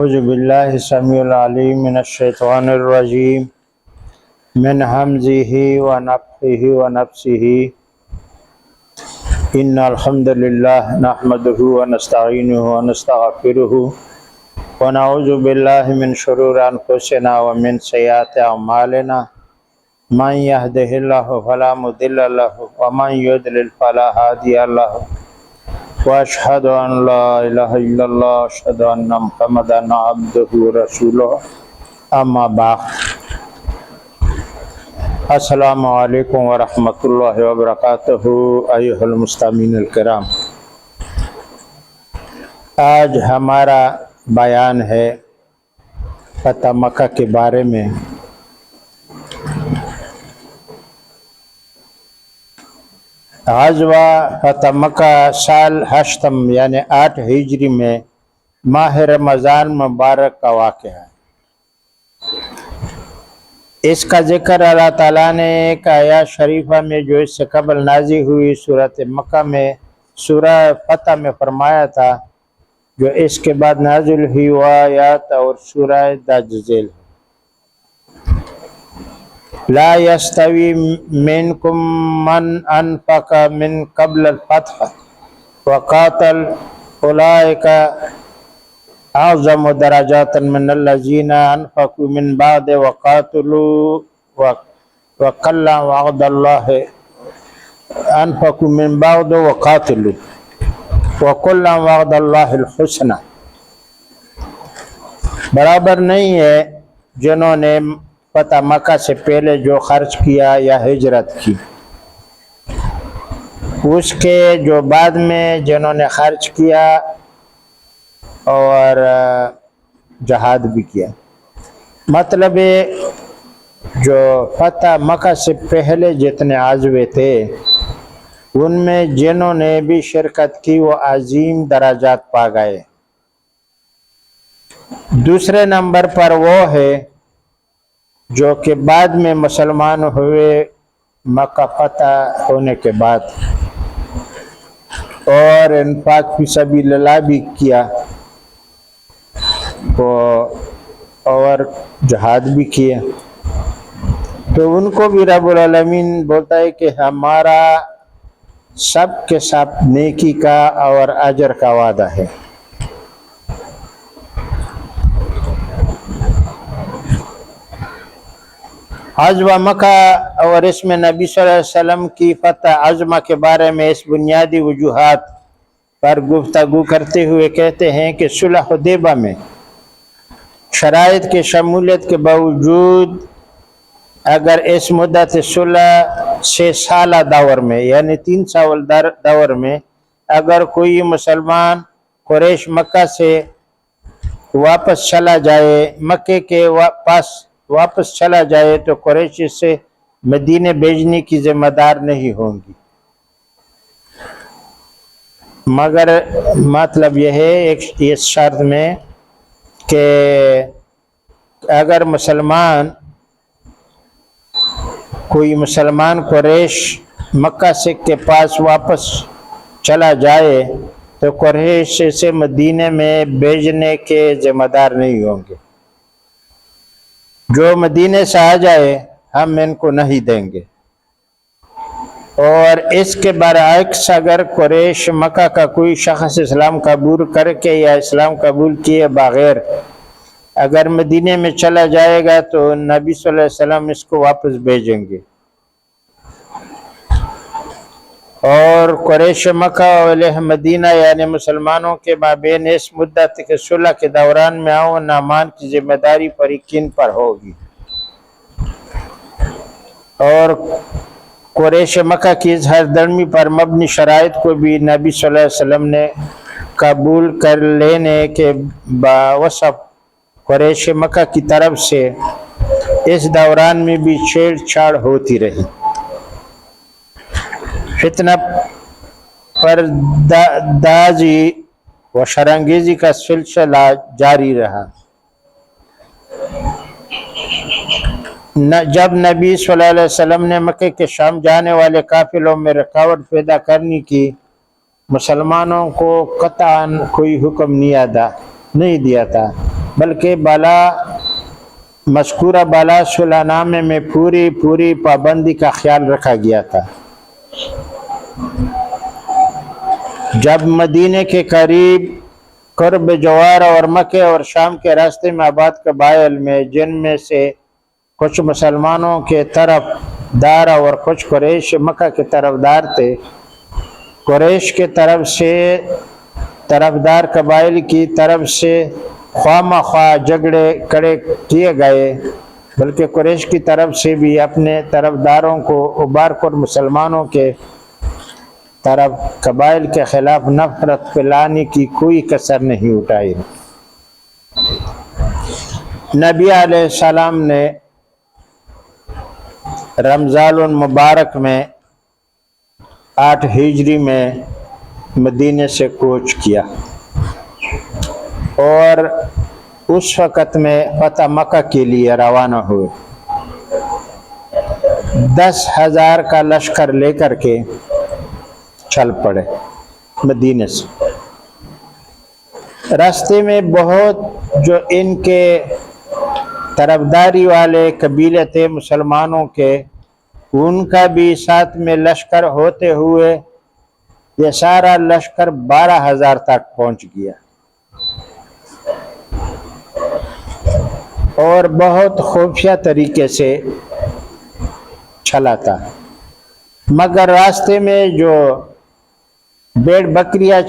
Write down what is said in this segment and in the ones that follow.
اعوذ باللہ السمیع العلیم من الشیطان الرجیم من حمزہ ونفخہ ونفثہ ان الحمد للہ نحمدہ ونستعینہ ونستغفرہ ونعوذ باللہ من شرور انفسنا ومن سیئات اعمالنا من یہدہ اللہ فلا مضل لہ ومن یضلل فلا ہادی لہ واشهد ان لا الہ الا اللہ واشهد ان محمدا عبدہ ورسولہ اما بعد السلام علیکم ورحمۃ اللہ وبرکاتہ ایھا المستمعین الکرام، آج ہمارا بیان ہے فتح مکہ کے بارے میں۔ غزوہ فتح مکہ سال ہشتم یعنی 8 ہجری میں ماہ رمضان مبارک کا واقعہ ہے۔ اس کا ذکر اللہ تعالیٰ نے ایک آیات شریفہ میں جو اس سے قبل نازل ہوئی سورۃ مکہ میں سورہ فتح میں فرمایا تھا، جو اس کے بعد نازل ہوئی وہ آیات اور سورہ دجل۔ لا يستوي منكم من انفق من قبل الفتح وقاتل اولئك اعظم درجات من الذين انفقوا من بعد وقاتلوا وكلا وعد الله انفقوا من بعد وقاتلوا وكلا وعد الله الحسنى۔ برابر نہیں ہے جنہوں نے فتح مکہ سے پہلے جو خرچ کیا یا ہجرت کی، اس کے جو بعد میں جنہوں نے خرچ کیا اور جہاد بھی کیا۔ مطلب جو فتح مکہ سے پہلے جتنے غزوے تھے ان میں جنہوں نے بھی شرکت کی وہ عظیم درجات پا گئے۔ دوسرے نمبر پر وہ ہے جو کہ بعد میں مسلمان ہوئے مکہ فتح ہونے کے بعد، اور انفاق فی سبیل اللہ بھی کیا اور جہاد بھی کیا، تو ان کو بھی رب العالمین بولتا ہے کہ ہمارا سب کے ساتھ نیکی کا اور اجر کا وعدہ ہے۔ غزوہ مکہ اور اس میں نبی صلی اللہ علیہ وسلم کی فتح عظمہ کے بارے میں اس بنیادی وجوہات پر گفتگو کرتے ہوئے کہتے ہیں کہ صلح حدیبیہ میں شرائط کی شمولیت کے باوجود اگر اس مدت صلح 6 سالہ دور میں یعنی 3 سال دور میں اگر کوئی مسلمان قریش مکہ سے واپس چلا جائے، مکے کے پاس واپس چلا جائے، تو قریش سے مدینے بھیجنے کی ذمہ دار نہیں ہوں گی، مگر مطلب یہ ہے اس شرط میں کہ اگر کوئی مسلمان قریش مکہ سے کے پاس واپس چلا جائے تو قریش سے مدینے میں بھیجنے کے ذمہ دار نہیں ہوں گے، جو مدینے سے آ جائے ہم ان کو نہیں دیں گے۔ اور اس کے برعکس اگر قریش مکہ کا کوئی شخص اسلام قبول کر کے یا اسلام قبول کیے بغیر اگر مدینے میں چلا جائے گا تو نبی صلی اللہ علیہ وسلم اس کو واپس بھیجیں گے، اور قریش مکہ و اہل مدینہ یعنی مسلمانوں کے مابین اس مدت کے صلح کے دوران میں امن امان کی ذمہ داری فریقین پر ہوگی، اور قریش مکہ کی اظہار درمی پر مبنی شرائط کو بھی نبی صلی اللہ علیہ وسلم نے قبول کر لینے کے باوصف قریش مکہ کی طرف سے اس دوران میں بھی چھیڑ چھاڑ ہوتی رہی، فتنہ پردازی و شرانگیزی کا سلسلہ جاری رہا۔ جب نبی صلی اللہ علیہ وسلم نے مکہ کے شام جانے والے قافلوں میں رکاوٹ پیدا کرنے کی مسلمانوں کو قطعاً کوئی حکم نہیں دیا تھا، بلکہ مذکورہ بالا صلح نامے میں پوری پابندی کا خیال رکھا گیا تھا۔ جب مدینے کے قریب قرب جوار اور مکہ اور شام کے راستے میں آباد قبائل میں، جن میں سے کچھ مسلمانوں کے طرف دار اور کچھ قریش مکہ کے طرف دار تھے، قریش کے طرف سے طرفدار قبائل کی طرف سے خواہ مخواہ جھگڑے کھڑے کیے گئے، بلکہ قریش کی طرف سے بھی اپنے طرفداروں کو ابھار کر مسلمانوں کے طرف قبائل کے خلاف نفرت پھیلانے کی کوئی کسر نہیں اٹھائی۔ نبی علیہ السلام نے رمضان المبارک میں 8 ہجری میں مدینے سے کوچ کیا اور اس وقت میں فتح مکہ کے لیے روانہ ہوئے۔ 10,000 کا لشکر لے کر کے چل پڑے مدینے سے۔ راستے میں بہت جو ان کے طرفداری والے قبیلے تھے مسلمانوں کے، ان کا بھی ساتھ میں لشکر ہوتے ہوئے یہ سارا لشکر 12,000 تک پہنچ گیا اور بہت خفیہ طریقے سے چلا تھا، مگر راستے میں جو بھیڑ بکریاں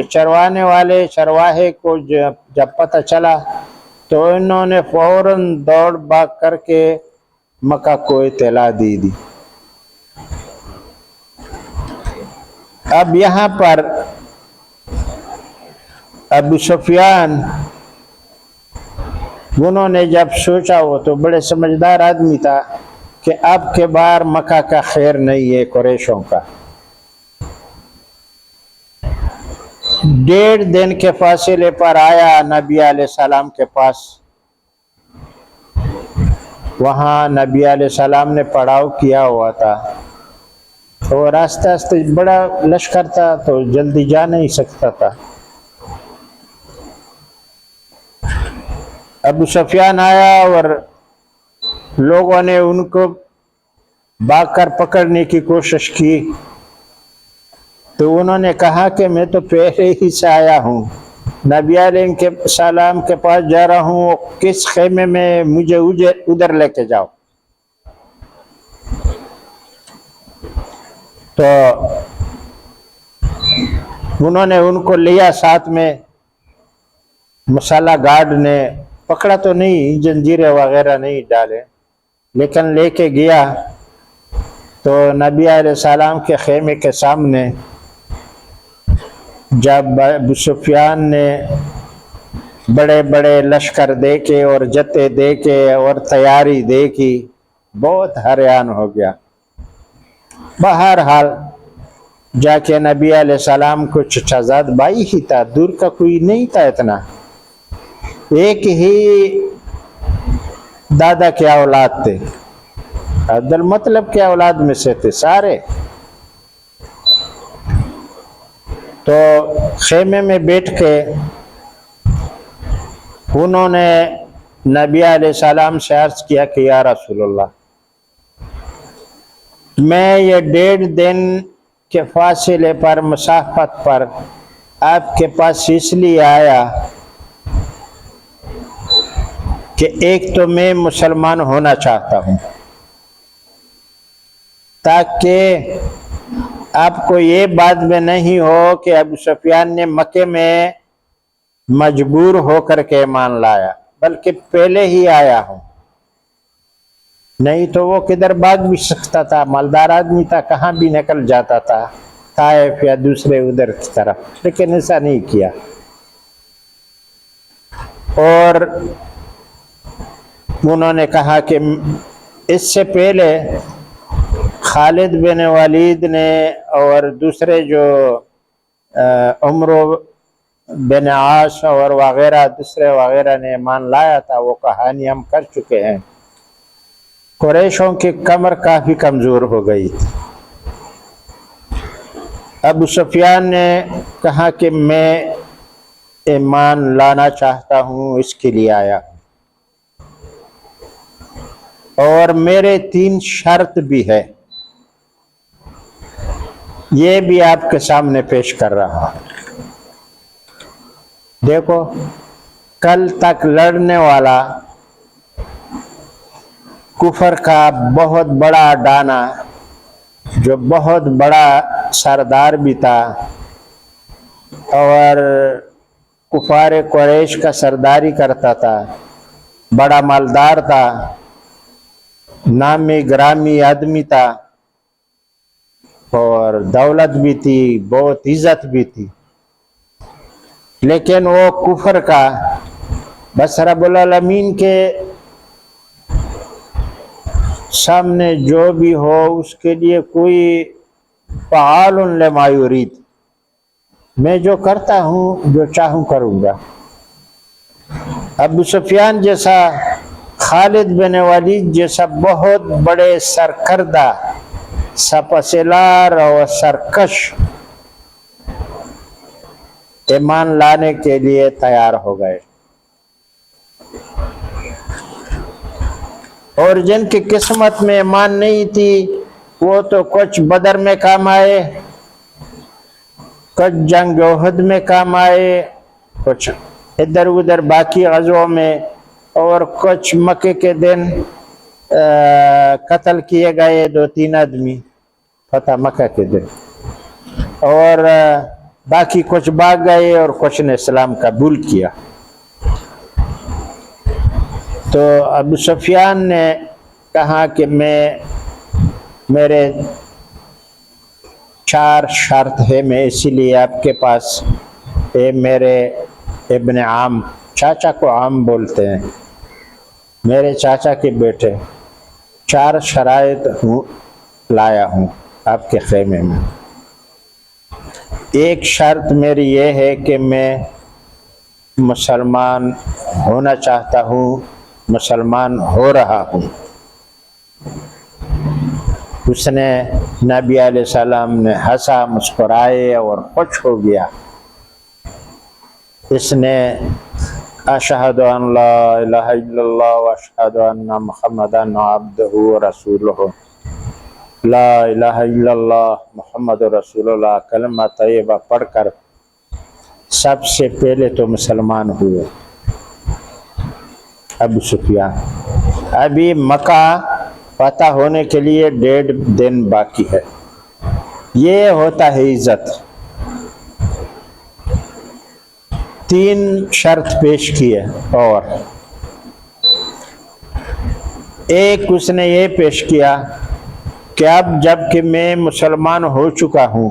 چروانے والے چرواہے کو جب پتہ چلا تو انہوں نے فوراً دوڑ بھاگ کر کے مکہ کو اطلاع دی۔ اب یہاں پر ابو سفیان انہوں نے جب سوچا، وہ تو بڑے سمجھدار آدمی تھا کہ اب کے بار مکہ کا خیر نہیں ہے قریشوں کا۔ 1.5 دن کے فاصلے پر آیا نبی علیہ السلام کے پاس۔ وہاں نبی علیہ السلام نے پڑاؤ کیا ہوا تھا اور آہستہ آہستہ بڑا لشکر تھا تو جلدی جا نہیں سکتا تھا۔ ابو سفیان آیا اور لوگوں نے ان کو بھاگ کر پکڑنے کی کوشش کی تو انہوں نے کہا کہ میں تو پہلے ہی سے آیا ہوں، نبی علیہ السلام کے پاس جا رہا ہوں، کس خیمے میں مجھے ادھر لے کے جاؤ۔ تو انہوں نے ان کو لیا ساتھ میں، مسلح گارڈ نے پکڑا تو نہیں، جنجیریں وغیرہ نہیں ڈالے، لیکن لے کے گیا تو نبی علیہ السلام کے خیمے کے سامنے جب ابو سفیان نے بڑے بڑے لشکر دیکھے اور جتے دیکھے اور تیاری دیکھی، بہت حیران ہو گیا۔ بہرحال جا کے نبی علیہ السلام کو چچا زاد بھائی ہی تھا، دور کا کوئی نہیں تھا، اتنا ایک ہی دادا کے اولاد تھے، عبد المطلب کے اولاد میں سے تھے سارے۔ تو خیمے میں بیٹھ کے انہوں نے نبی علیہ السلام سے عرض کیا کہ یا رسول اللہ، میں یہ 1.5 دن کے فاصلے پر مسافت پر آپ کے پاس اس لیے آیا کہ ایک تو میں مسلمان ہونا چاہتا ہوں تاکہ آپ کو یہ بات میں نہیں ہو کہ ابو سفیان نے مکے میں مجبور ہو کر کے ایمان لایا، بلکہ پہلے ہی آیا ہوں، نہیں تو وہ کدھر بھاگ بھی سکتا تھا، مالدار آدمی تھا، کہاں بھی نکل جاتا تھا، طائف یا دوسرے ادھر کی طرف، لیکن ایسا نہیں کیا۔ اور انہوں نے کہا کہ اس سے پہلے خالد بن ولید نے اور دوسرے جو عمرو بن عاص اور وغیرہ دوسرے وغیرہ نے ایمان لایا تھا، وہ کہانی ہم کر چکے ہیں۔ قریشوں کی کمر کافی کمزور ہو گئی تھی۔ ابو سفیان نے کہا کہ میں ایمان لانا چاہتا ہوں، اس کے لیے آیا ہوں، اور میرے 3 شرط بھی ہے، یہ بھی آپ کے سامنے پیش کر رہا ہوں۔ دیکھو، کل تک لڑنے والا کفر کا بہت بڑا ڈانا، جو بہت بڑا سردار بھی تھا اور کفار قریش کا سرداری کرتا تھا، بڑا مالدار تھا، نامی گرامی آدمی تھا، اور دولت بھی تھی، بہت عزت بھی تھی، لیکن وہ کفر کا بس رب العالمین کے سامنے جو بھی ہو اس کے لیے کوئی فعال لما یرید، میں جو کرتا ہوں جو چاہوں کروں گا۔ ابو سفیان جیسا، خالد بن ولید جیسا بہت بڑے سرکردہ، سپاسالار اور سرکش ایمان لانے کے لیے تیار ہو گئے، اور جن کی قسمت میں ایمان نہیں تھی وہ تو کچھ بدر میں کام آئے، کچھ جنگ احد میں کام آئے، کچھ ادھر ادھر باقی غزووں میں، اور کچھ مکے کے دن قتل کیے گئے 2-3 آدمی فتح مکہ کے دن، اور باقی کچھ بھاگ گئے اور کچھ نے اسلام قبول کیا۔ تو ابو سفیان نے کہا کہ میرے 4 شرط ہے، میں اسی لیے آپ کے پاس، اے میرے ابن عام، چاچا کو عام بولتے ہیں، میرے چاچا کے بیٹے، 4 شرائط لایا ہوں آپ کے خیمے میں۔ ایک شرط میری یہ ہے کہ میں مسلمان ہونا چاہتا ہوں، مسلمان ہو رہا ہوں۔ اس نے، نبی علیہ السلام نے ہنسا، مسکرائے اور خوش ہو گیا۔ اس نے اشہد ان لا الہ الا اللہ واشہد ان محمدا عبدہ ورسولہ، لا الہ الا اللہ محمد رسول اللہ کلمہ طیبہ پڑھ کر سب سے پہلے تو مسلمان ہوئے ابو سفیان۔ ابھی مکہ فتح ہونے کے لیے 1.5 دن باقی ہے، یہ ہوتا ہے عزت۔ 3 شرط پیش کیے، اور ایک اس نے یہ پیش کیا کہ اب جب کہ میں مسلمان ہو چکا ہوں،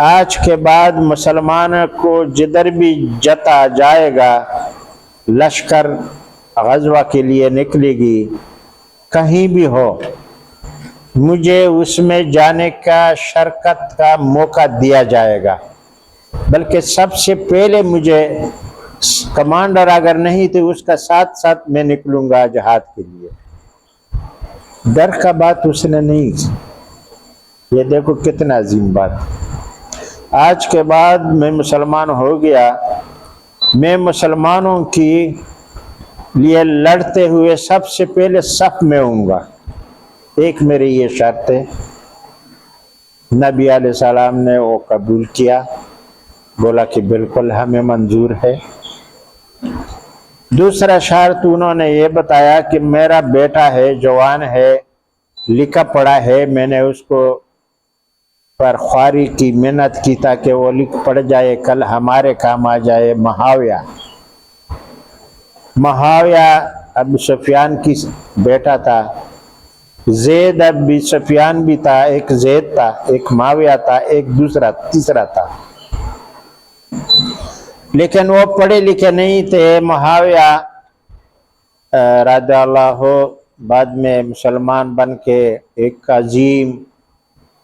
آج کے بعد مسلمان کو جدھر بھی جتا جائے گا، لشکر غزوہ کے لیے نکلے گی، کہیں بھی ہو، مجھے اس میں جانے کا، شرکت کا موقع دیا جائے گا، بلکہ سب سے پہلے مجھے، کمانڈر اگر نہیں تو اس کا ساتھ ساتھ میں نکلوں گا جہاد کے لیے۔ ڈر کا بات اس نے نہیں، یہ دیکھو کتنا عظیم بات۔ آج کے بعد میں مسلمان ہو گیا، میں مسلمانوں کی لیے لڑتے ہوئے سب سے پہلے صف میں ہوں گا، ایک میری یہ شرط ہے۔ نبی علیہ السلام نے وہ قبول کیا، بولا کہ بالکل ہمیں منظور ہے۔ دوسرا شرط انہوں نے یہ بتایا کہ میرا بیٹا ہے، جوان ہے، لکھا پڑھا ہے، میں نے اس کو پر خواری کی، محنت کی تاکہ وہ لکھ پڑھ جائے، کل ہمارے کام آ جائے۔ معاویہ ابو سفیان کی بیٹا تھا، زید ابو سفیان بھی تھا، ایک زید تھا، ایک معاویہ تھا، ایک تیسرا تھا، لیکن وہ پڑھے لکھے نہیں تھے۔ معاویہ رضی اللہ بعد میں مسلمان بن کے ایک عظیم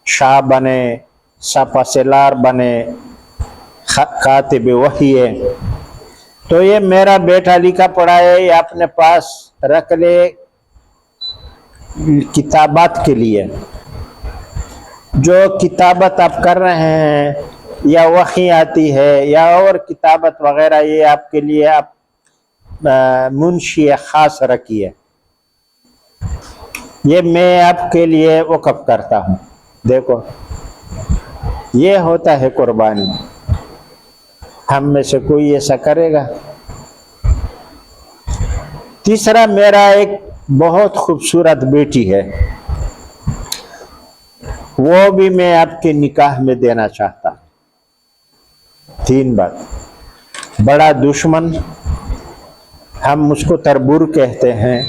شاہ بنے، سپاسالار بنے، کاتب وحی ہے۔ تو یہ میرا بیٹا لکھا پڑھا ہے، یہ اپنے پاس رکھ لے کتابات کے لیے۔ جو کتابت آپ کر رہے ہیں یا وحی آتی ہے یا اور کتابت وغیرہ، یہ آپ کے لیے آپ منشی خاص رکھیے، یہ میں آپ کے لیے وقف کرتا ہوں۔ دیکھو یہ ہوتا ہے قربانی۔ ہم میں سے کوئی ایسا کرے گا؟ تیسرا، میرا ایک بہت خوبصورت بیٹی ہے، وہ بھی میں آپ کے نکاح میں دینا چاہتا ہوں۔ تین بات، بڑا دشمن، ہم اس کو تربور کہتے ہیں،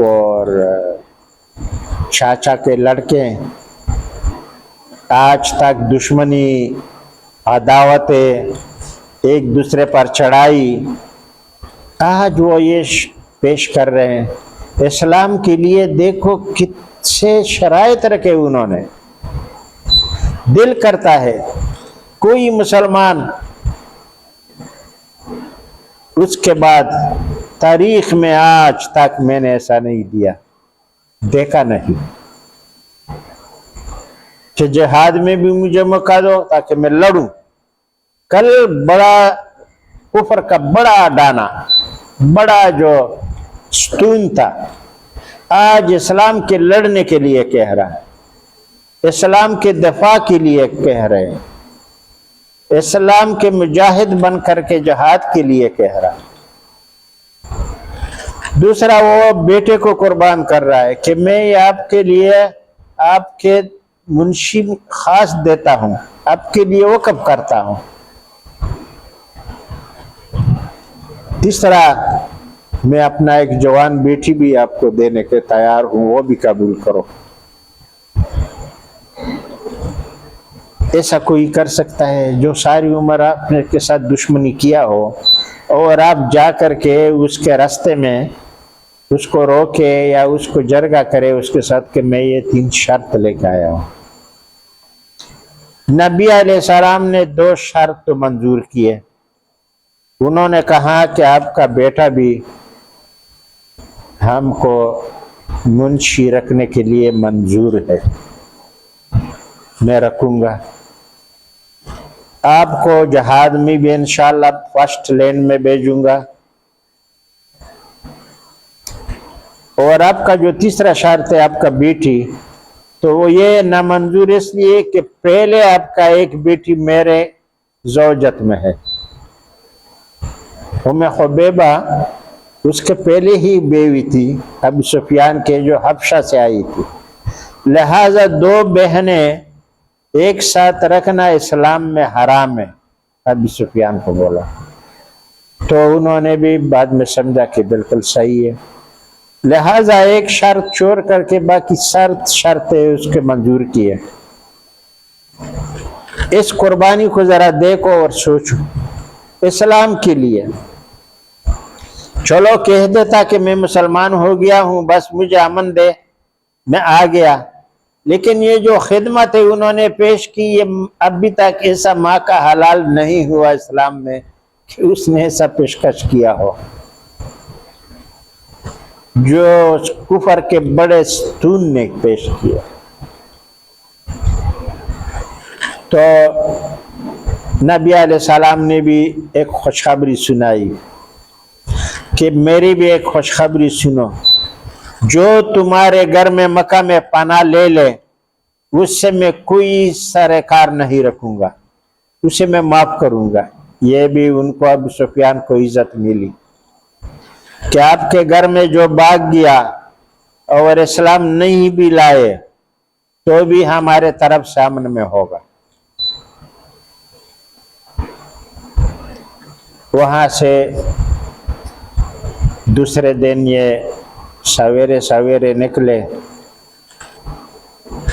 اور چاچا کے لڑکے، آج تک دشمنی، عداوتیں، ایک دوسرے پر چڑھائی، آج وہ یہ پیش کر رہے ہیں۔ اسلام کے لیے دیکھو کتنے شرائط رکھے انہوں نے۔ دل کرتا ہے کوئی مسلمان اس کے بعد تاریخ میں آج تک میں نے ایسا نہیں دیا، دیکھا نہیں کہ جہاد میں بھی مجھے موقع دو تاکہ میں لڑوں۔ کل بڑا کفر کا بڑا ڈانا، بڑا جو ستون تھا، آج اسلام کے لڑنے کے لیے کہہ رہا ہے، اسلام کے دفاع کے لیے کہہ رہے ہیں، اسلام کے مجاہد بن کر کے جہاد کے لیے کہہ رہا ہے۔ دوسرا، وہ بیٹے کو قربان کر رہا ہے کہ میں آپ کے لیے آپ کے منشی خاص دیتا ہوں، آپ کے لیے وقف کرتا ہوں۔ تیسرا، میں اپنا ایک جوان بیٹی بھی آپ کو دینے کے تیار ہوں، وہ بھی قبول کرو۔ ایسا کوئی کر سکتا ہے جو ساری عمر آپ نے کے ساتھ دشمنی کیا ہو اور آپ جا کر کے اس کے راستے میں اس کو روکے یا اس کو جرگہ کرے اس کے ساتھ کہ میں یہ 3 شرط لے کے آیا ہوں؟ نبی علیہ السلام نے 2 شرط تو منظور کیے۔ انہوں نے کہا کہ آپ کا بیٹا بھی ہم کو منشی رکھنے کے لیے منظور ہے، میں رکھوں گا۔ آپ کو جہاد میں بھی انشاءاللہ فرسٹ لین میں بھیجوں گا۔ اور آپ کا جو تیسرا شرط ہے آپ کا بیٹی، تو وہ یہ نامنظور اس لیے کہ پہلے آپ کا ایک بیٹی میرے زوجت میں ہے، ام حبیبہ اس کے پہلے ہی بیوی تھی ابو سفیان کے، جو حبشہ سے آئی تھی، لہذا 2 بہنیں ایک ساتھ رکھنا اسلام میں حرام ہے، ابو سفیان کو بولا۔ تو انہوں نے بھی بعد میں سمجھا کہ بالکل صحیح ہے، لہذا ایک شرط چھوڑ کر کے باقی شرطیں اس کے منظور کیے۔ اس قربانی کو ذرا دیکھو اور سوچو، اسلام کے لیے چلو کہہ دیتا کہ میں مسلمان ہو گیا ہوں، بس مجھے امن دے، میں آ گیا، لیکن یہ جو خدمت ہے انہوں نے پیش کی، یہ ابھی تک ایسا ماں کا حلال نہیں ہوا اسلام میں کہ اس نے ایسا پیشکش کیا ہو، جو کفر کے بڑے ستون نے پیش کیا۔ تو نبی علیہ السلام نے بھی ایک خوشخبری سنائی کہ میری بھی ایک خوشخبری سنو، جو تمہارے گھر میں مکہ میں پناہ لے لے اس سے میں کوئی سرکار نہیں رکھوں گا، اسے میں معاف کروں گا۔ یہ بھی ان کو ابو سفیان کو عزت ملی کہ آپ کے گھر میں جو بھاگ گیا اور اسلام نہیں بھی لائے تو بھی ہمارے طرف سے امن میں ہوگا۔ وہاں سے دوسرے دن یہ سویرے نکلے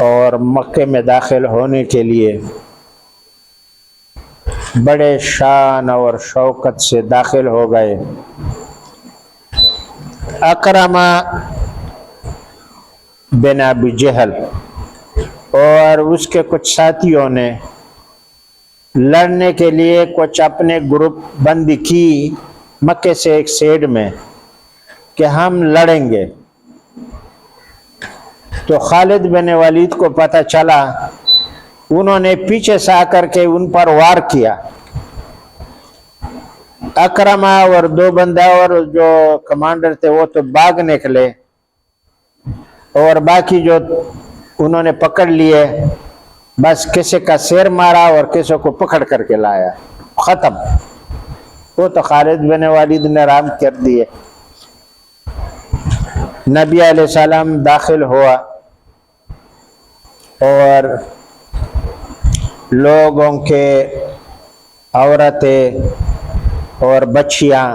اور مکے میں داخل ہونے کے لیے بڑے شان اور شوکت سے داخل ہو گئے۔ اکرمہ بن ابی جہل اور اس کے کچھ ساتھیوں نے لڑنے کے لیے کچھ اپنے گروپ بندی کی مکے سے ایک سائیڈ میں کہ ہم لڑیں گے۔ تو خالد بن ولید کو پتہ چلا انہوں نے پیچھے سے آ کر کے ان پر وار کیا. اکرما اور دو بندہ اور جو کمانڈر تھے وہ تو بھاگ نکلے، اور باقی جو انہوں نے پکڑ لیے، بس کسی کا سیر مارا اور کسی کو پکڑ کر کے لایا، ختم. وہ تو خالد بن والد نے رام کر دیے. نبی علیہ السلام داخل ہوا اور لوگوں کے عورتیں اور بچیاں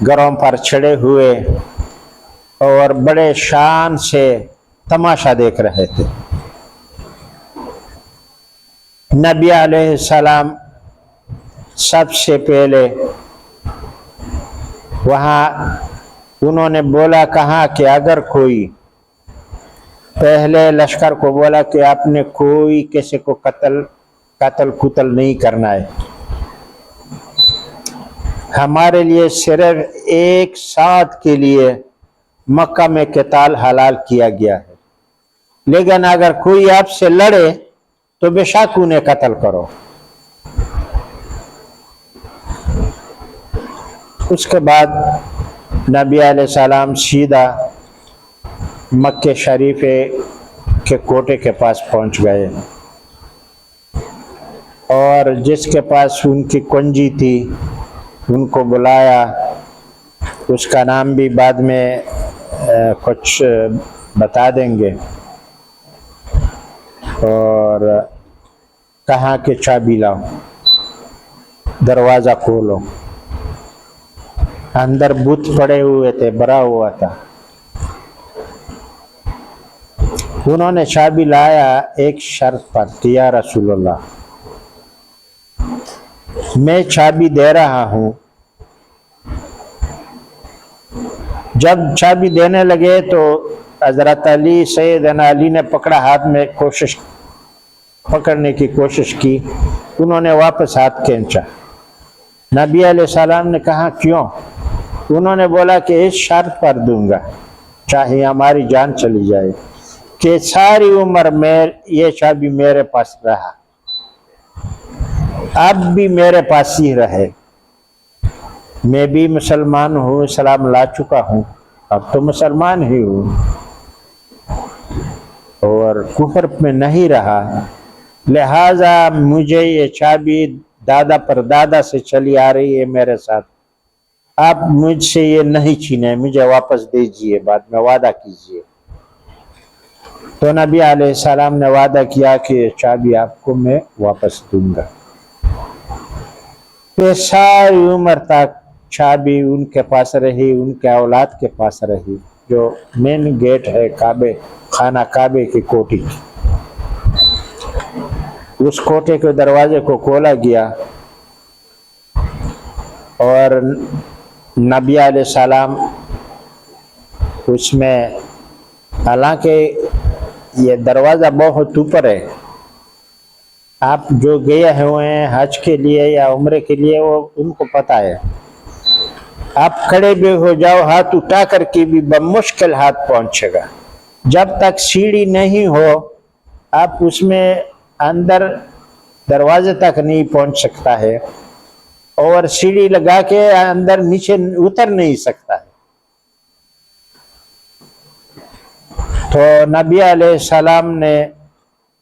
گھروں پر چڑھے ہوئے اور بڑے شان سے تماشا دیکھ رہے تھے. نبی علیہ السلام سب سے پہلے وہاں انہوں نے بولا کہا کہ اگر کوئی، پہلے لشکر کو بولا کہ آپ نے کوئی کسی کو قتل نہیں کرنا ہے، ہمارے لیے صرف ایک ساتھ کے لیے مکہ میں قتال حلال کیا گیا ہے، لیکن اگر کوئی آپ سے لڑے تو بے شک انہیں قتل کرو. اس کے بعد نبی علیہ السلام سیدھا مکہ شریف کے کوٹے کے پاس پہنچ گئے، اور جس کے پاس ان کی کنجی تھی ان کو بلایا. اس کا نام بھی بعد میں کچھ بتا دیں گے. اور کہا کہ چابی لاؤ، دروازہ کھولو. اندر بت پڑے ہوئے تھے، بھرا ہوا تھا. انہوں نے چابی لایا ایک شرط پر کہ یا رسول اللہ، میں چابی دے رہا ہوں. جب چابی دینے لگے تو حضرت علی، سیدنا علی نے پکڑا ہاتھ میں، پکڑنے کی کوشش کی. انہوں نے واپس ہاتھ کھینچا. نبی علیہ السلام نے کہا کیوں؟ انہوں نے بولا کہ اس شرط پر دوں گا، چاہے ہماری جان چلی جائے، کہ ساری عمر میں یہ چابی میرے پاس رہا، اب بھی میرے پاس ہی رہے. میں بھی مسلمان ہوں، اسلام لا چکا ہوں، اب تو مسلمان ہی ہوں اور کفر میں نہیں رہا، لہذا مجھے یہ چابی دادا پر دادا سے چلی آ رہی ہے میرے ساتھ، آپ مجھ سے یہ نہیں چھینے، مجھے واپس دیجئے، بعد میں وعدہ کیجئے. تو نبی علیہ السلام نے وعدہ کیا کہ یہ چابی آپ کو میں واپس دوں گا. پھر ساری عمر تک چابی ان کے پاس رہی، ان کے اولاد کے پاس رہی، جو مین گیٹ ہے خانہ کعبے کی کوٹی کی. اس کوٹے کے دروازے کو کھولا گیا اور نبی علیہ السلام اس میں، حالانکہ یہ دروازہ بہت اوپر ہے، آپ جو گئے ہوئے ہیں حج کے لیے یا عمرے کے لیے وہ ان کو پتہ ہے، آپ کھڑے بھی ہو جاؤ ہاتھ اٹھا کر کے بھی بمشکل ہاتھ پہنچے گا. جب تک سیڑھی نہیں ہو آپ اس میں اندر دروازے تک نہیں پہنچ سکتا ہے، اور سیڑھی لگا کے اندر نیچے اتر نہیں سکتا ہے. تو نبی علیہ السلام نے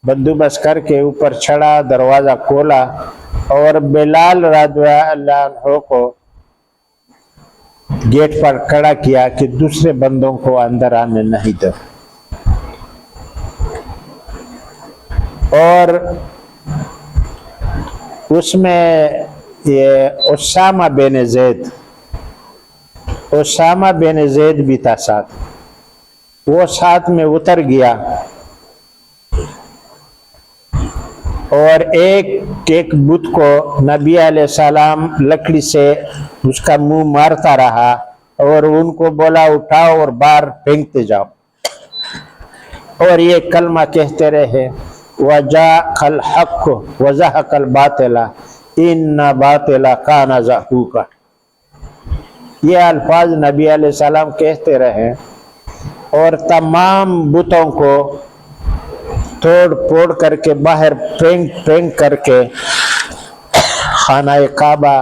بندوبست کر کے اوپر چڑھا، دروازہ کھولا اور بلال رضی اللہ عنہ کو گیٹ پر کھڑا کیا کہ دوسرے بندوں کو اندر آنے نہیں دو. اور اس میں یہ اسامہ بن زید بھی تھا ساتھ، وہ ساتھ میں اتر گیا اور ایک بت کو نبی علیہ السلام لکڑی سے اس کا منہ مارتا رہا اور ان کو بولا اٹھاؤ اور باہر پھینکتے جاؤ، اور یہ کلمہ کہتے رہے وَجَاءَ الْحَقُّ وَزَهَقَ الْبَاطِلَ إِنَّ بَاطِلَ كَانَ زَهُوقًا. یہ الفاظ نبی علیہ السلام کہتے رہے اور تمام بتوں کو توڑ پھوڑ کر کے باہر پھینک کر کے خانہ کعبہ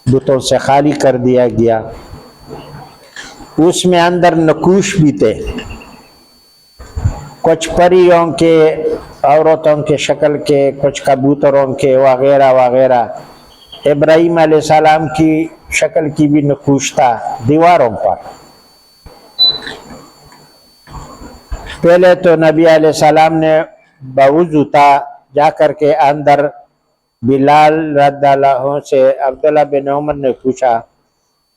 بتوں سے خالی کر دیا گیا۔ اس میں اندر نقوش بھی تھے، کچھ پریوں کے، عورتوں کے شکل کے، کچھ کبوتروں کے وغیرہ وغیرہ۔ ابراہیم علیہ السلام کی شکل کی بھی نقوش تھا دیواروں پر۔ پہلے تو نبی علیہ السلام نے بوضو تھا جا کر کے اندر بلال رضی اللہ عنہ سے عبداللہ بن عمر نے پوچھا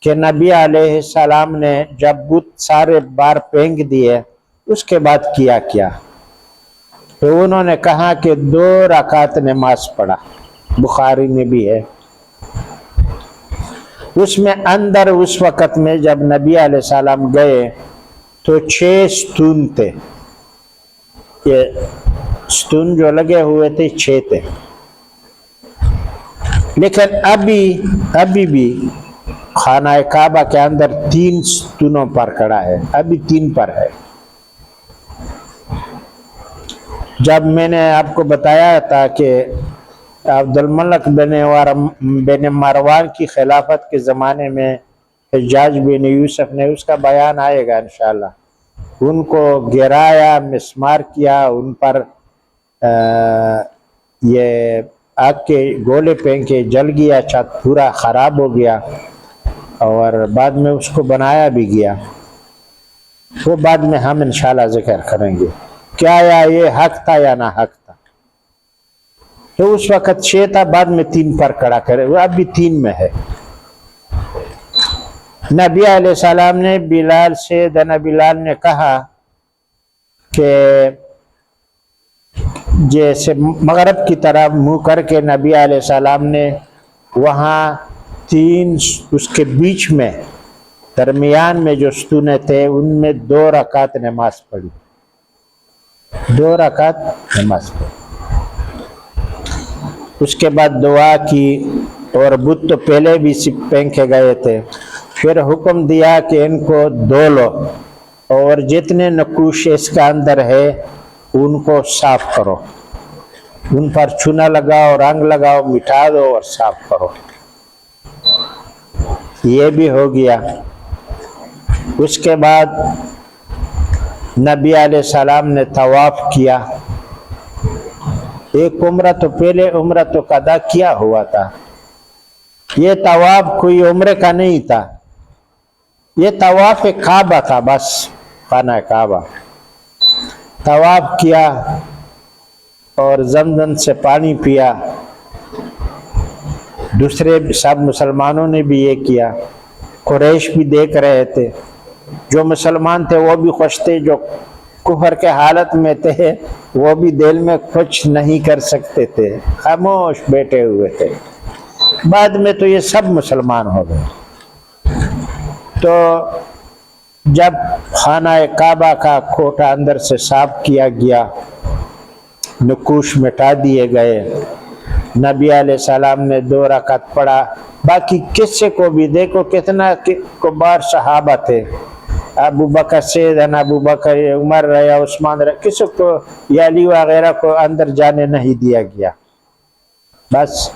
کہ نبی علیہ السلام نے جب بت سارے بار پھینک دیے اس کے بعد کیا کیا؟ تو انہوں نے کہا کہ 2 رکعت نماز پڑھا، بخاری میں بھی ہے۔ اس میں اندر اس وقت میں جب نبی علیہ السلام گئے تو 6 ستون تھے، یہ ستون جو لگے ہوئے تھے 6 تھے، لیکن ابھی بھی خانہ کعبہ کے اندر 3 ستونوں پر کھڑا ہے، ابھی 3 پر ہے۔ جب میں نے آپ کو بتایا تھا کہ عبد الملک بن مروان کی خلافت کے زمانے میں حجاج بن یوسف نے، اس کا بیان آئے گا انشاءاللہ، ان کو گرایا، مسمار کیا، ان پر یہ آگ کے گولے پھینکے، جل گیا، چھت پورا خراب ہو گیا، اور بعد میں اس کو بنایا بھی گیا۔ وہ بعد میں ہم انشاءاللہ ذکر کریں گے کیا یہ حق تھا یا نہ حق تھا۔ تو اس وقت 6 تھا، بعد میں 3 پر کھڑا کرے، وہ اب بھی 3 میں ہے۔ نبی علیہ السلام نے بلال سے، بلال نے کہا کہ جیسے مغرب کی طرف منہ کر کے نبی علیہ السلام نے وہاں 3 اس کے بیچ میں درمیان میں جو ستونے تھے ان میں 2 رکعت نماز پڑھی، 2 رکعت نماز پڑھی۔ اس کے بعد دعا کی، اور بت تو پہلے بھی پھینکے گئے تھے، پھر حکم دیا کہ ان کو دھو لو، اور جتنے نقوش اس کے اندر ہے ان کو صاف کرو، ان پر چونا لگاؤ، رنگ لگاؤ، مٹا دو اور صاف کرو۔ یہ بھی ہو گیا۔ اس کے بعد نبی علیہ السلام نے طواف کیا۔ ایک عمرہ تو پہلے عمرہ تو قضا کیا ہوا تھا، یہ طواف کوئی عمرے کا نہیں تھا، یہ طواف کعبہ تھا، بس خانہ کعبہ۔ طواف کیا اور زمزم سے پانی پیا، دوسرے سب مسلمانوں نے بھی یہ کیا، قریش بھی دیکھ رہے تھے، جو مسلمان تھے وہ بھی خوش تھے، جو کفر کے حالت میں تھے وہ بھی دل میں کچھ نہیں کر سکتے تھے، خاموش بیٹھے ہوئے تھے۔ بعد میں تو یہ سب مسلمان ہو گئے۔ تو جب خانہ کعبہ کا کھوٹا اندر سے صاف کیا گیا، نقوش مٹا دیے گئے، نبی علیہ السلام نے 2 رکعت پڑھا۔ باقی قصے کو بھی دیکھو، کتنا کبار صحابہ تھے، ابو بکر سیدنا ابو بکر، عمر رہا، عثمان رہا، کسی کو یا علی وغیرہ کو اندر جانے نہیں دیا گیا، بس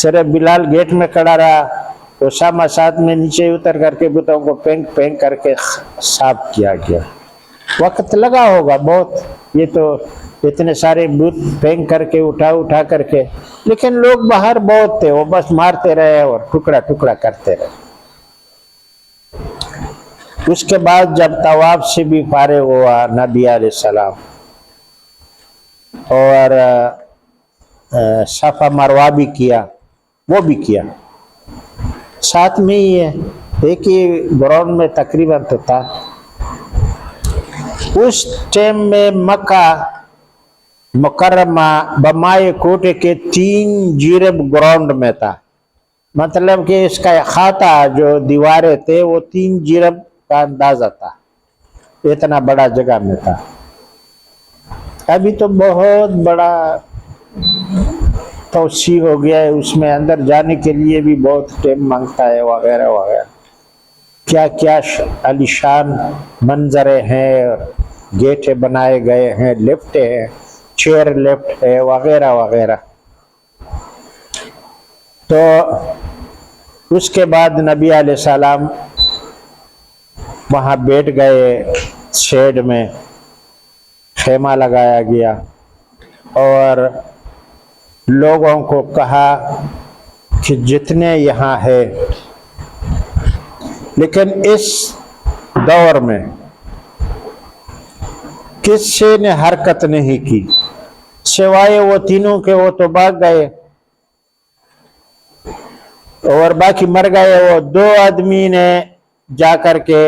صرف بلال گیٹ میں کھڑا رہا، اسامہ ساتھ میں نیچے اتر کر کے بتوں کو پھینک کر کے صاف کیا گیا۔ وقت لگا ہوگا بہت، یہ تو اتنے سارے بت پھینک کر کے اٹھا کر کے، لیکن لوگ باہر بہت تھے، وہ بس مارتے رہے اور ٹکڑا کرتے رہے۔ اس کے بعد جب طواف سے بھی فارغ ہوا نبی علیہ السلام، اور صفا مروہ بھی کیا، وہ بھی کیا ساتھ میں ہی ہے، ایک ہی گراؤنڈ میں تقریباً تو تھا۔ اس ٹائم میں مکہ مکرمہ بمائے کوٹے کے 3 جیرب گراؤنڈ میں تھا، مطلب کہ اس کا احاطہ جو دیواریں تھے وہ 3 جیرب کا اندازہ تھا، اتنا بڑا جگہ میں تھا۔ ابھی تو بہت بڑا توسیع ہو گیا ہے، اس میں اندر جانے کے لیے بھی بہت ٹائم مانگتا ہے وغیرہ وغیرہ، کیا کیا عالیشان منظریں ہیں، گیٹیں بنائے گئے ہیں، لفٹیں ہیں، چیئر لیفٹ ہے وغیرہ وغیرہ. تو اس کے بعد نبی علیہ السلام وہاں بیٹھ گئے، شیڈ میں خیمہ لگایا گیا اور لوگوں کو کہا کہ جتنے یہاں ہے، لیکن اس دور میں کسی نے حرکت نہیں کی سوائے وہ تینوں کے. وہ تو بھاگ گئے اور باقی مر گئے. وہ 2 آدمی نے جا کر کے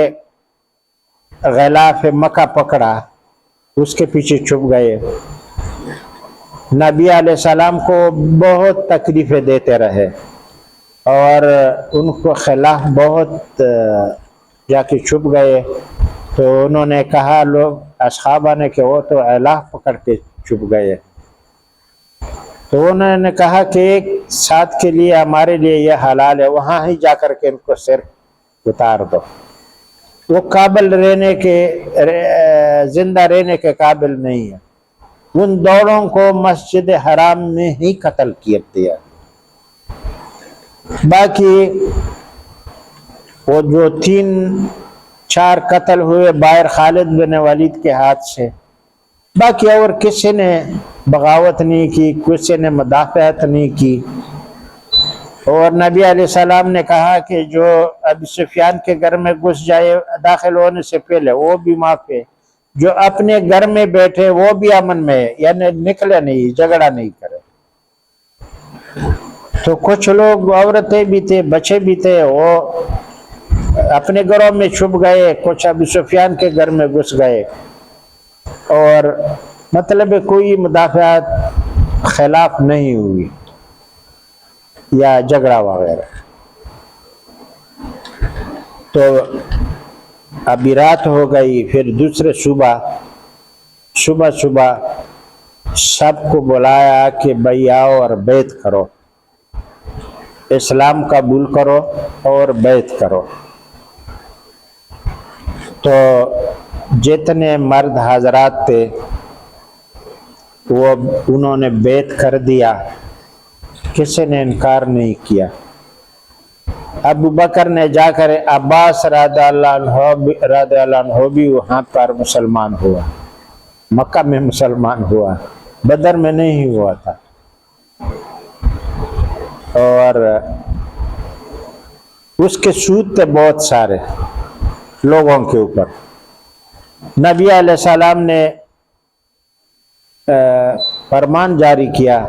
غلاف مکہ پکڑا، اس کے پیچھے چھپ گئے. نبی علیہ السلام کو بہت تکلیفیں دیتے رہے اور ان کو خلاف بہت جا کے چھپ گئے. تو انہوں نے کہا لوگ اصحابہ نے کہ وہ تو الہ پکڑ کے چھپ گئے. تو انہوں نے کہا کہ ایک ساتھ کے لیے ہمارے لیے یہ حلال ہے، وہاں ہی جا کر کے ان کو سر اتار دو. وہ قابل رہنے کے زندہ رہنے کے قابل نہیں ہے. ان دونوں کو مسجد حرام میں ہی قتل کیا دیا. باقی وہ جو 3-4 قتل ہوئے باہر خالد بن ولید کے ہاتھ سے، باقی اور کسی نے بغاوت نہیں کی، کسی نے مدافعت نہیں کی. اور نبی علیہ السلام نے کہا کہ جو ابو سفیان کے گھر میں گھس جائے داخل ہونے سے پہلے وہ بھی معاف ہے، جو اپنے گھر میں بیٹھے وہ بھی امن میں ہے، یعنی نکلے نہیں، جھگڑا نہیں کرے. تو کچھ لوگ عورتیں بھی تھے، بچے بھی تھے، وہ اپنے گھروں میں چھپ گئے، کچھ ابو سفیان کے گھر میں گھس گئے اور مطلب کوئی مدافعت خلاف نہیں ہوئی یا جھگڑا وغیرہ. تو ابھی رات ہو گئی. پھر دوسرے صبح سب کو بلایا کہ بھائی آؤ اور بیعت کرو، اسلام قبول کرو اور بیعت کرو. تو جتنے مرد حضرات تھے وہ انہوں نے بیعت کر دیا، کسی نے انکار نہیں کیا. ابو بکر نے جا کر عباس رضی اللہ عنہ بھی وہاں پر مسلمان ہوا، مکہ میں مسلمان ہوا، بدر میں نہیں ہوا تھا. اور اس کے سود تھے بہت سارے لوگوں کے اوپر. نبی علیہ السلام نے فرمان جاری کیا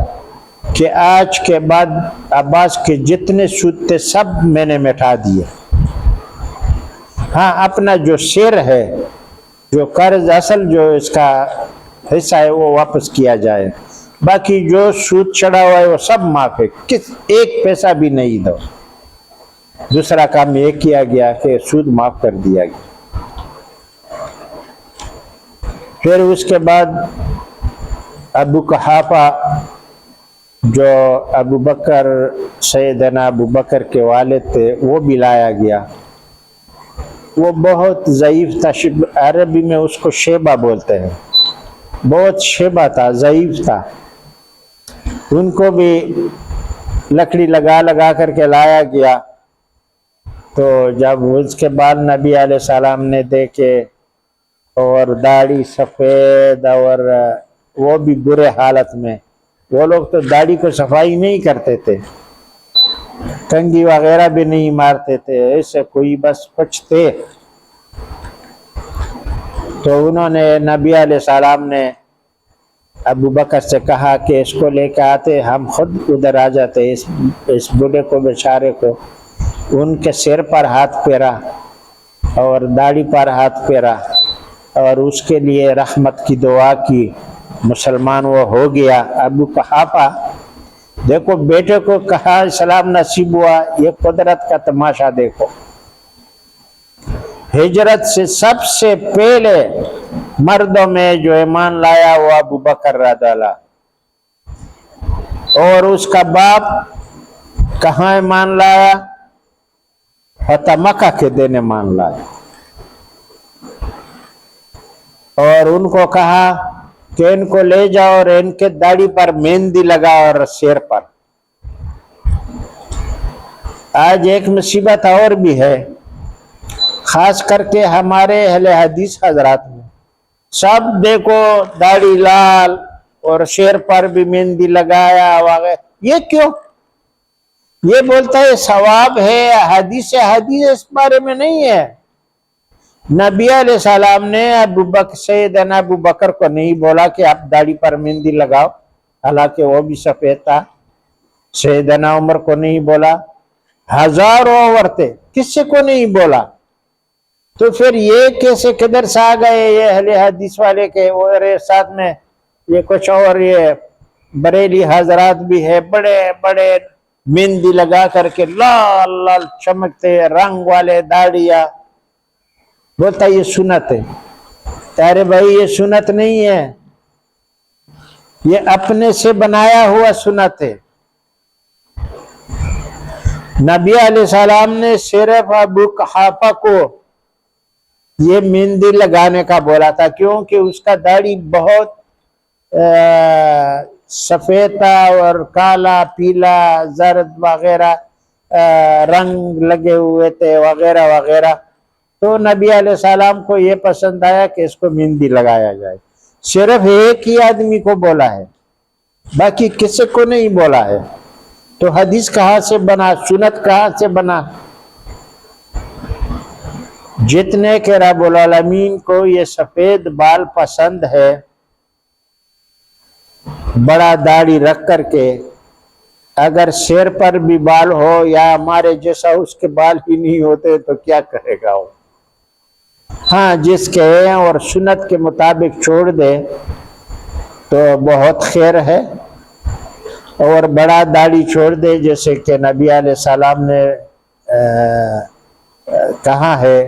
کہ آج کے بعد عباس کے جتنے سود تھے سب میں نے مٹا دیے. ہاں اپنا جو شیر ہے، جو قرض اصل جو اس کا حصہ ہے وہ واپس کیا جائے، باقی جو سود چڑھا ہوا ہے وہ سب معاف ہے، ایک پیسہ بھی نہیں دو. دوسرا کام یہ کیا گیا کہ سود معاف کر دیا گیا. پھر اس کے بعد ابو قحافہ جو ابو بکر سیدنا ابو بکر کے والد تھے وہ بھی لایا گیا. وہ بہت ضعیف تھا، عربی میں اس کو شیبہ بولتے ہیں، بہت شیبہ تھا، ضعیف تھا. ان کو بھی لکڑی لگا کر کے لایا گیا. تو جب اس کے بعد نبی علیہ السلام نے دیکھے اور داڑھی سفید اور وہ بھی برے حالت میں، وہ لوگ تو داڑھی کو صفائی نہیں کرتے تھے، کنگھی وغیرہ بھی نہیں مارتے تھے، ایسے کوئی بس کچھ تھے. تو انہوں نے نبی علیہ السلام نے ابو بکر سے کہا کہ اس کو لے کے آتے، ہم خود ادھر آ جاتے. اس بوڑھے کو، بیچارے کو، ان کے سر پر ہاتھ پھیرا اور داڑھی پر ہاتھ پھیرا اور اس کے لیے رحمت کی دعا کی. مسلمان وہ ہو گیا. ابو قحافہ دیکھو بیٹے کو کہا اسلام نصیب ہوا، یہ قدرت کا تماشا دیکھو. ہجرت سے سب سے پہلے مردوں میں جو ایمان لایا وہ ابو بکر رضی اللہ، اور اس کا باپ کہاں ایمان لایا؟ فتح مکہ کے دن ایمان لایا. اور ان کو کہا کہ ان کو لے جاؤ اور ان کے داڑھی پر مہندی لگا اور سر پر۔ آج ایک مصیبت اور بھی ہے، خاص کر کے ہمارے اہل حدیث حضرات میں، سب دیکھو داڑھی لال اور سر پر بھی مہندی لگایا وغیرہ۔ یہ کیوں؟ یہ بولتا ہے ثواب ہے، حدیث اس بارے میں نہیں ہے۔ نبی علیہ السلام نے سیدنا ابو بکر کو نہیں بولا کہ آپ داڑھی پر مہندی لگاؤ، حالانکہ وہ بھی سفید تھا۔ سیدنا عمر کو نہیں بولا، ہزاروں عورتیں، کسی کو نہیں بولا۔ تو پھر یہ کیسے کدھر سے آ گئے یہ اہل حدیث والے کے اور ساتھ میں یہ کچھ اور یہ بریلی حضرات بھی ہے، بڑے بڑے مہندی لگا کر کے لال لال چمکتے رنگ والے داڑیاں، بولتا یہ سنت ہے۔ ارے بھائی یہ سنت نہیں ہے، یہ اپنے سے بنایا ہوا سنت ہے۔ نبی علیہ السلام نے صرف ابو قحافہ کو یہ مہندی لگانے کا بولا تھا، کیونکہ اس کا داڑھی بہت سفید تھا اور کالا پیلا زرد وغیرہ رنگ لگے ہوئے تھے وغیرہ وغیرہ۔ تو نبی علیہ السلام کو یہ پسند آیا کہ اس کو مہندی لگایا جائے۔ صرف ایک ہی آدمی کو بولا ہے، باقی کسی کو نہیں بولا ہے۔ تو حدیث کہاں سے بنا، سنت کہاں سے بنا؟ جتنے کہ رب العالمین کو یہ سفید بال پسند ہے، بڑا داڑھی رکھ کر کے، اگر سر پر بھی بال ہو یا ہمارے جیسا اس کے بال ہی نہیں ہوتے تو کیا کرے گا وہ؟ ہاں جس کے اور سنت کے مطابق چھوڑ دے تو بہت خیر ہے، اور بڑا داڑھی چھوڑ دے جیسے کہ نبی علیہ السلام نے کہا ہے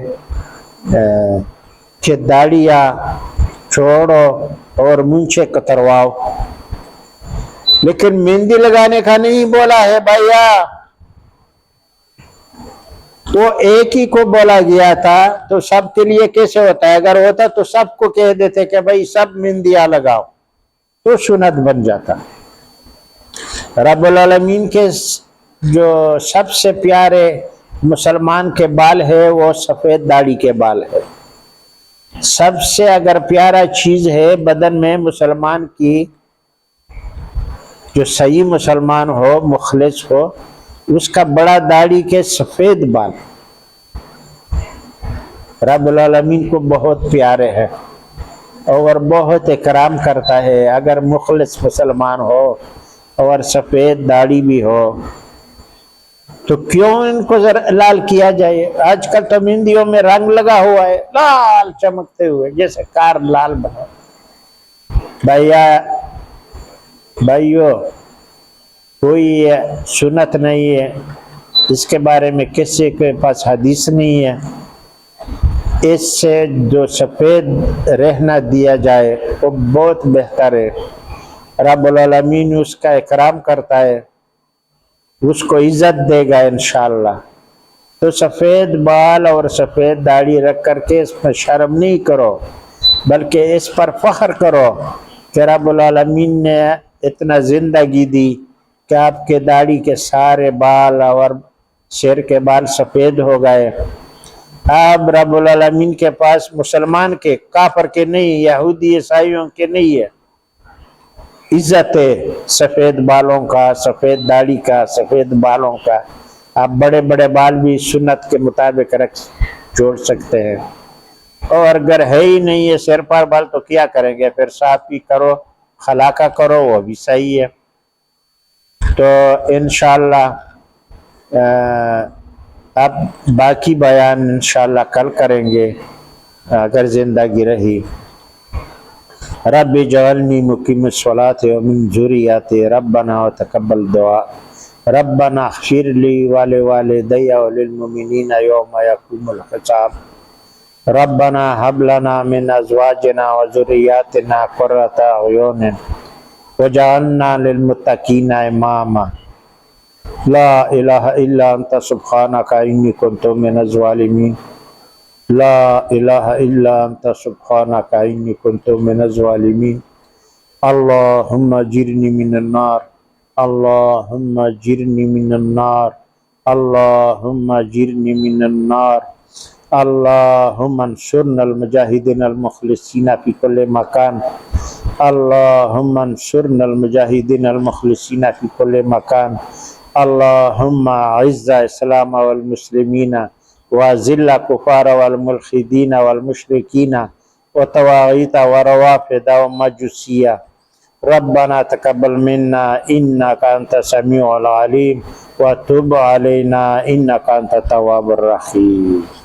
کہ داڑھیاں چھوڑو اور مونچھیں کترواؤ، لیکن مہندی لگانے کا نہیں بولا ہے بھائیا۔ وہ ایک ہی کو بولا گیا تھا تو سب کے لیے کیسے ہوتا ہے؟ اگر ہوتا تو سب کو کہہ دیتے کہ بھائی سب مہندیاں لگاؤ، تو سنت بن جاتا۔ رب العالمین کے جو سب سے پیارے مسلمان کے بال ہے وہ سفید داڑھی کے بال ہے۔ سب سے اگر پیارا چیز ہے بدن میں مسلمان کی، جو صحیح مسلمان ہو مخلص ہو، اس کا بڑا داڑھی کے سفید بال رب العالمین کو بہت پیارے ہیں اور بہت اکرام کرتا ہے۔ اگر مخلص مسلمان ہو اور سفید داڑھی بھی ہو تو کیوں ان کو لال کیا جائے؟ آج کل تو مہندیوں میں رنگ لگا ہوا ہے لال چمکتے ہوئے، جیسے کار لال بنا۔ بھائیو کوئی سنت نہیں ہے، اس کے بارے میں کسی کے پاس حدیث نہیں ہے۔ اس سے جو سفید رہنا دیا جائے وہ بہت بہتر ہے۔ رب العالمین اس کا اکرام کرتا ہے، اس کو عزت دے گا انشاءاللہ۔ تو سفید بال اور سفید داڑھی رکھ کر کے اس میں شرم نہیں کرو، بلکہ اس پر فخر کرو کہ رب العالمین نے اتنا زندگی دی کہ آپ کے داڑھی کے سارے بال اور سر کے بال سفید ہو گئے۔ اب رب العالمین کے پاس مسلمان کے، کافر کے نہیں، یہودی عیسائیوں کے نہیں ہے، عزت ہے سفید بالوں کا، سفید داڑھی کا، سفید بالوں کا۔ آپ بڑے بڑے بال بھی سنت کے مطابق جوڑ سکتے ہیں، اور اگر ہے ہی نہیں ہے سر پر بال تو کیا کریں گے؟ پھر صاف ہی کرو، خلاقہ کرو، وہ بھی صحیح ہے۔ تو انشاءاللہ اب باقی بیان انشاءاللہ کل کریں گے اگر زندگی رہی۔ رب اجعلنی مقیم الصلاۃ ومن ذریتی ربنا وتقبل دعاء ربنا اغفر لی ولوالدی وللمؤمنین یوم یقوم الحساب ربنا هب لنا من ازواجنا وذریاتنا قرۃ اعین وجعلنا للمتقین اماما لا الہ الا انت سبحانک انی کنت من الظالمین لا الہ الا انت سبحانک انی کنت من الظالمین اللهم اجرني من النار، اللهم اجرني من النار، اللهم اجرني من النار. اللهم انصرنا المجاهدين المخلصين في كل مكان، اللهم انصرنا المجاهدين المخلصين في كل مكان. اللهم اعز الاسلام والمسلمين واذل الكفار والملحدين والمشركين وطواغيت وروافد ومجوسية. ربنا تقبل منا انك انت السميع العليم وتب علينا انك انت التواب الرحيم.